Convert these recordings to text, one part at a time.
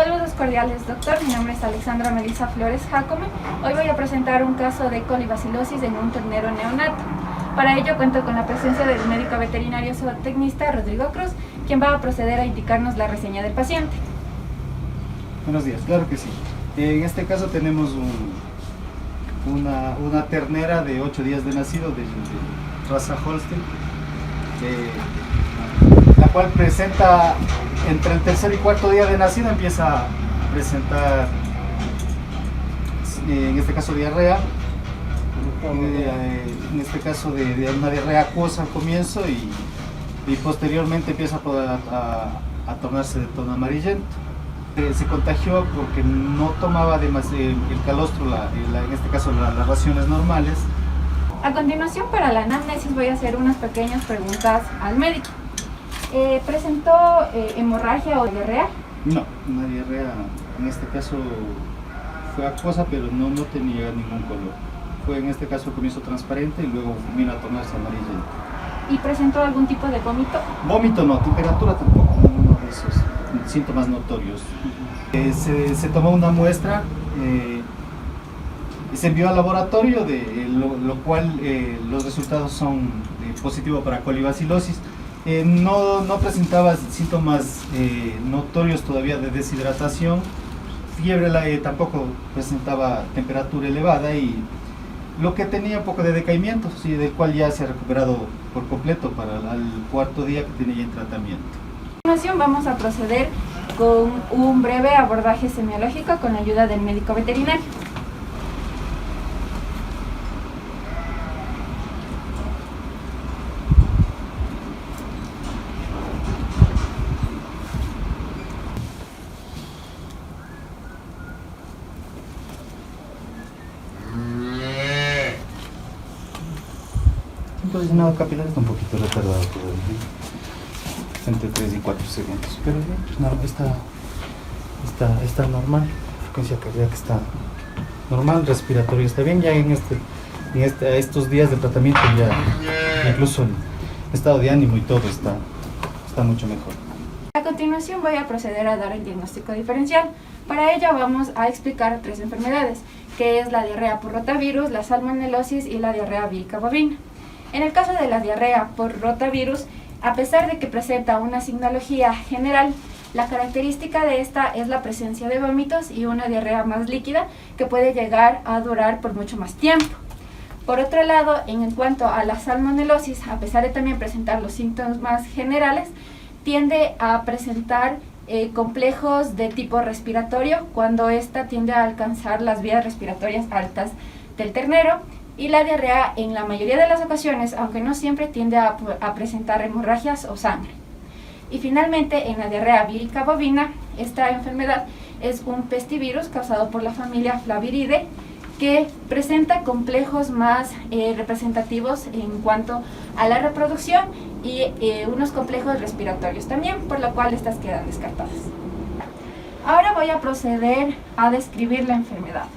Saludos cordiales, doctor. Mi nombre es Alexandra Melissa Flores Jacome. Hoy voy a presentar un caso de colibacilosis en un ternero neonato. Para ello cuento con la presencia del médico veterinario zootecnista Rodrigo Cruz, quien va a proceder a indicarnos la reseña del paciente. Buenos días, claro que sí. En este caso tenemos una ternera de 8 días de nacido de raza Holstein, la cual presenta entre el tercer y cuarto día de nacido, empieza a presentar, en este caso, diarrea, en este caso de una diarrea acuosa al comienzo y posteriormente empieza a tornarse de tono amarillento. Se contagió porque no tomaba el calostro, en este caso las raciones normales. A continuación, para la anamnesis voy a hacer unas pequeñas preguntas al médico. ¿Presentó hemorragia o diarrea? No, una diarrea en este caso fue acuosa, pero no tenía ningún color. Fue en este caso al comienzo transparente y luego vino a tornarse amarillento. ¿Y presentó algún tipo de vómito? Vómito no, temperatura tampoco, uno de esos síntomas notorios. Se tomó una muestra y se envió al laboratorio, lo cual los resultados son positivos para colibacilosis. No presentaba síntomas notorios todavía de deshidratación, fiebre tampoco presentaba temperatura elevada y lo que tenía un poco de decaimiento, sí, del cual ya se ha recuperado por completo para el cuarto día que tiene ya en tratamiento. A continuación vamos a proceder con un breve abordaje semiológico con la ayuda del médico veterinario. Entonces, nada capilar está un poquito retardado todavía, entre 3 y 4 segundos, pero bien, no, está normal, frecuencia cardíaca está normal, respiratorio está bien, ya estos días de tratamiento ya incluso el estado de ánimo y todo está mucho mejor. A continuación voy a proceder a dar el diagnóstico diferencial. Para ello vamos a explicar 3 enfermedades, que es la diarrea por rotavirus, la salmonelosis y la diarrea vírica bovina. En el caso de la diarrea por rotavirus, a pesar de que presenta una signología general, la característica de esta es la presencia de vómitos y una diarrea más líquida que puede llegar a durar por mucho más tiempo. Por otro lado, en cuanto a la salmonelosis, a pesar de también presentar los síntomas generales, tiende a presentar complejos de tipo respiratorio cuando ésta tiende a alcanzar las vías respiratorias altas del ternero. Y la diarrea en la mayoría de las ocasiones, aunque no siempre, tiende a presentar hemorragias o sangre. Y finalmente, en la diarrea vírica bovina, esta enfermedad es un pestivirus causado por la familia Flaviridae que presenta complejos más representativos en cuanto a la reproducción y unos complejos respiratorios también, por lo cual estas quedan descartadas. Ahora voy a proceder a describir la enfermedad.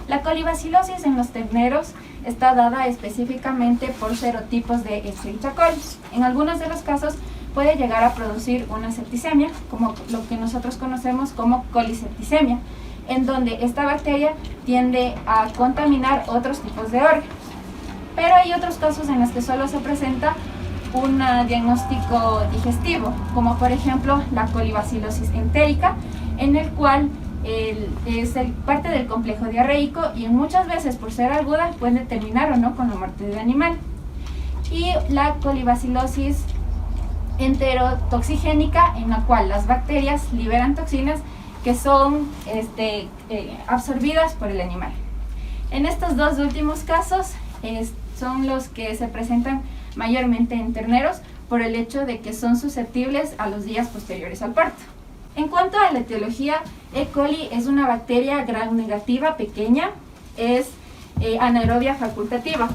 La colibacilosis en los terneros está dada específicamente por serotipos de Escherichia coli. En algunos de los casos puede llegar a producir una septicemia, como lo que nosotros conocemos como colisepticemia, en donde esta bacteria tiende a contaminar otros tipos de órganos. Pero hay otros casos en los que solo se presenta un diagnóstico digestivo, como por ejemplo la colibacilosis entérica, en el cual es parte del complejo diarreico y muchas veces, por ser aguda, puede terminar o no con la muerte del animal. Y la colibacilosis enterotoxigénica, en la cual las bacterias liberan toxinas que son absorbidas por el animal. En estos dos últimos casos son los que se presentan mayormente en terneros por el hecho de que son susceptibles a los días posteriores al parto. En cuanto a la etiología, E. coli es una bacteria gram negativa pequeña, es anaerobia facultativa,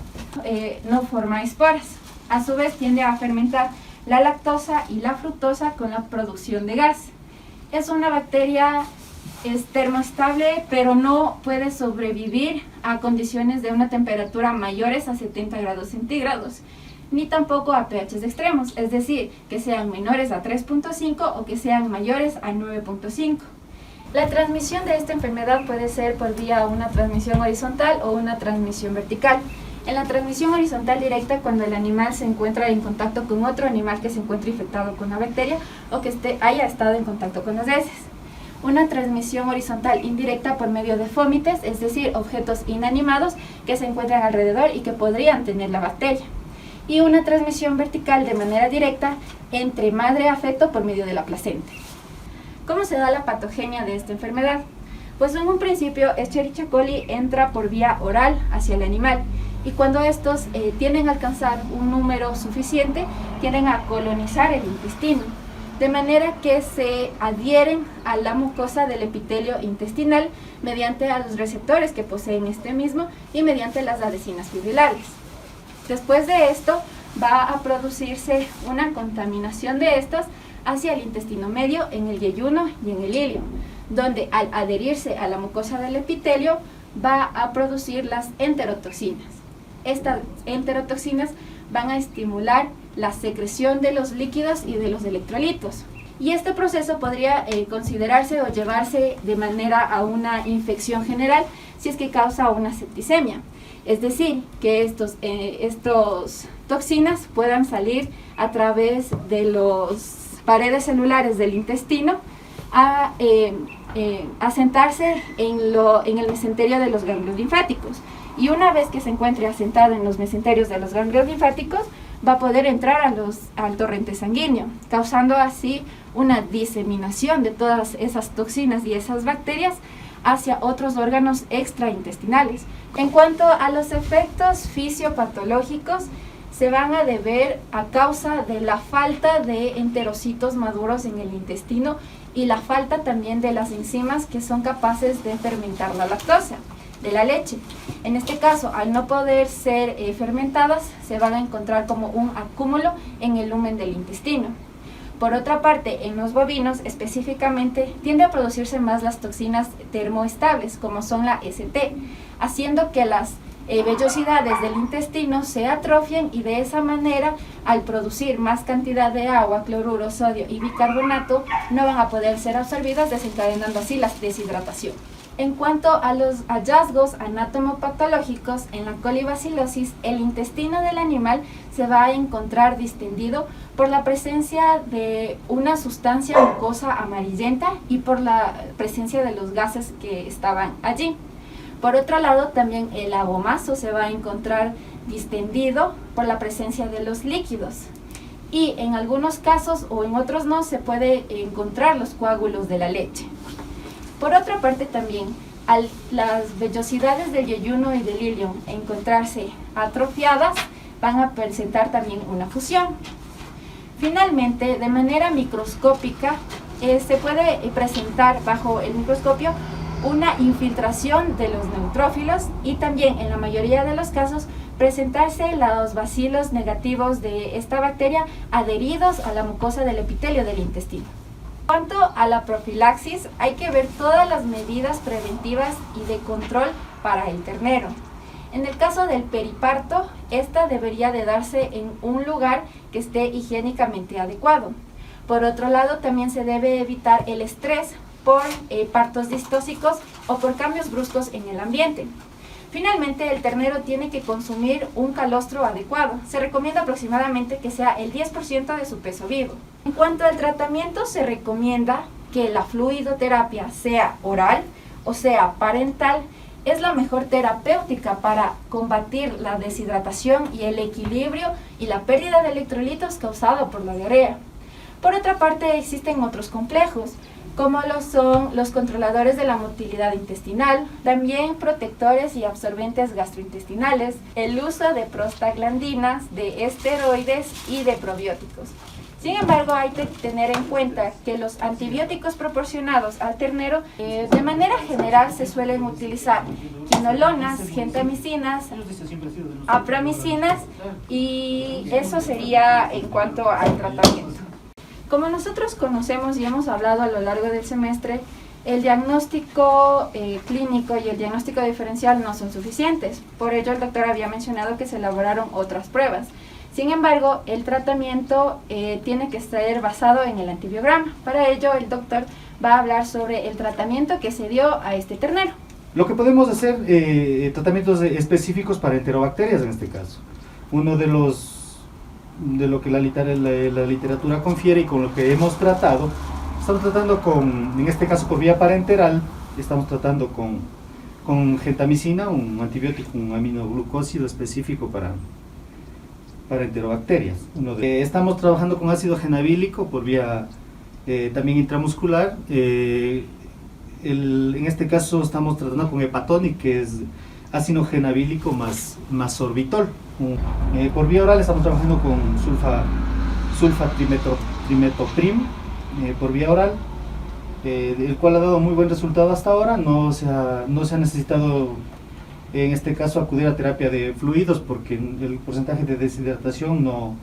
no forma esporas. A su vez tiende a fermentar la lactosa y la fructosa con la producción de gas. Es una bacteria termoestable, pero no puede sobrevivir a condiciones de una temperatura mayores a 70 grados centígrados. Ni tampoco a pHs extremos, es decir, que sean menores a 3.5 o que sean mayores a 9.5. La transmisión de esta enfermedad puede ser por vía una transmisión horizontal o una transmisión vertical. En la transmisión horizontal directa, cuando el animal se encuentra en contacto con otro animal que se encuentre infectado con la bacteria o que haya estado en contacto con las heces. Una transmisión horizontal indirecta por medio de fómites, es decir, objetos inanimados que se encuentran alrededor y que podrían tener la bacteria. Y una transmisión vertical de manera directa entre madre a feto por medio de la placenta. ¿Cómo se da la patogenia de esta enfermedad? Pues en un principio, Escherichia coli entra por vía oral hacia el animal y cuando estos tienden a alcanzar un número suficiente, tienden a colonizar el intestino, de manera que se adhieren a la mucosa del epitelio intestinal mediante a los receptores que poseen este mismo y mediante las adhesinas fibrilares. Después de esto, va a producirse una contaminación de estos hacia el intestino medio, en el yeyuno y en el ilio, donde al adherirse a la mucosa del epitelio va a producir las enterotoxinas. Estas enterotoxinas van a estimular la secreción de los líquidos y de los electrolitos. Y este proceso podría considerarse o llevarse de manera a una infección general si es que causa una septicemia. Es decir, que estos toxinas puedan salir a través de las paredes celulares del intestino a asentarse en el mesenterio de los ganglios linfáticos. Y una vez que se encuentre asentado en los mesenterios de los ganglios linfáticos, va a poder entrar al torrente sanguíneo, causando así una diseminación de todas esas toxinas y esas bacterias hacia otros órganos extraintestinales. En cuanto a los efectos fisiopatológicos, se van a deber a causa de la falta de enterocitos maduros en el intestino y la falta también de las enzimas que son capaces de fermentar la lactosa de la leche. En este caso, al no poder ser fermentadas, se van a encontrar como un acúmulo en el lumen del intestino. Por otra parte, en los bovinos específicamente tiende a producirse más las toxinas termoestables, como son la ST, haciendo que las vellosidades del intestino se atrofien y de esa manera, al producir más cantidad de agua, cloruro, sodio y bicarbonato, no van a poder ser absorbidas, desencadenando así la deshidratación. En cuanto a los hallazgos anatomopatológicos en la colibacilosis, el intestino del animal se va a encontrar distendido por la presencia de una sustancia mucosa amarillenta y por la presencia de los gases que estaban allí. Por otro lado, también el abomazo se va a encontrar distendido por la presencia de los líquidos. Y en algunos casos o en otros no, se puede encontrar los coágulos de la leche. Por otra parte también, al las vellosidades del yeyuno y del ilio encontrarse atrofiadas, van a presentar también una fusión. Finalmente, de manera microscópica, se puede presentar bajo el microscopio una infiltración de los neutrófilos y también en la mayoría de los casos presentarse los bacilos negativos de esta bacteria adheridos a la mucosa del epitelio del intestino. En cuanto a la profilaxis, hay que ver todas las medidas preventivas y de control para el ternero. En el caso del periparto, esta debería de darse en un lugar que esté higiénicamente adecuado. Por otro lado, también se debe evitar el estrés por partos distóxicos o por cambios bruscos en el ambiente. Finalmente, el ternero tiene que consumir un calostro adecuado. Se recomienda aproximadamente que sea el 10% de su peso vivo. En cuanto al tratamiento, se recomienda que la fluidoterapia sea oral o sea parental. Es la mejor terapéutica para combatir la deshidratación y el equilibrio y la pérdida de electrolitos causada por la diarrea. Por otra parte, existen otros complejos, como lo son los controladores de la motilidad intestinal, también protectores y absorbentes gastrointestinales, el uso de prostaglandinas, de esteroides y de probióticos. Sin embargo, hay que tener en cuenta que los antibióticos proporcionados al ternero de manera general se suelen utilizar quinolonas, gentamicinas, apramicinas y eso sería en cuanto al tratamiento. Como nosotros conocemos y hemos hablado a lo largo del semestre, el diagnóstico clínico y el diagnóstico diferencial no son suficientes. Por ello, el doctor había mencionado que se elaboraron otras pruebas. Sin embargo, el tratamiento tiene que estar basado en el antibiograma. Para ello, el doctor va a hablar sobre el tratamiento que se dio a este ternero. Lo que podemos hacer, tratamientos específicos para enterobacterias en este caso. Uno de lo que la literatura confiere y con lo que hemos tratado, estamos tratando en este caso por vía parenteral, estamos tratando con gentamicina, un antibiótico, un aminoglucósido específico para enterobacterias. Estamos trabajando con ácido genabílico por vía también intramuscular. En este caso estamos tratando con hepatonic, que es ácido genabílico más sorbitol. Por vía oral estamos trabajando con sulfatrimetopril por vía oral, el cual ha dado muy buen resultado hasta ahora. No se ha necesitado en este caso acudir a terapia de fluidos porque el porcentaje de deshidratación no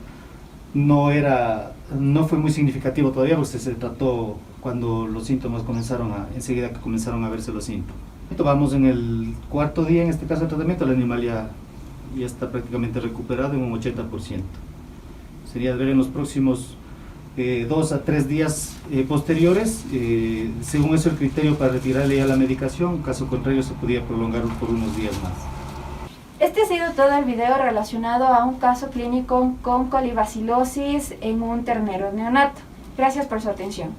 fue muy significativo todavía, porque se trató cuando los síntomas enseguida que comenzaron a verse los síntomas. Vamos en el cuarto día, en este caso de tratamiento, el animal ya está prácticamente recuperado en un 80%. Sería ver en los próximos 2 a 3 días posteriores, según eso el criterio para retirarle ya la medicación, caso contrario se podía prolongar por unos días más. Este ha sido todo el video relacionado a un caso clínico con colibacilosis en un ternero neonato. Gracias por su atención.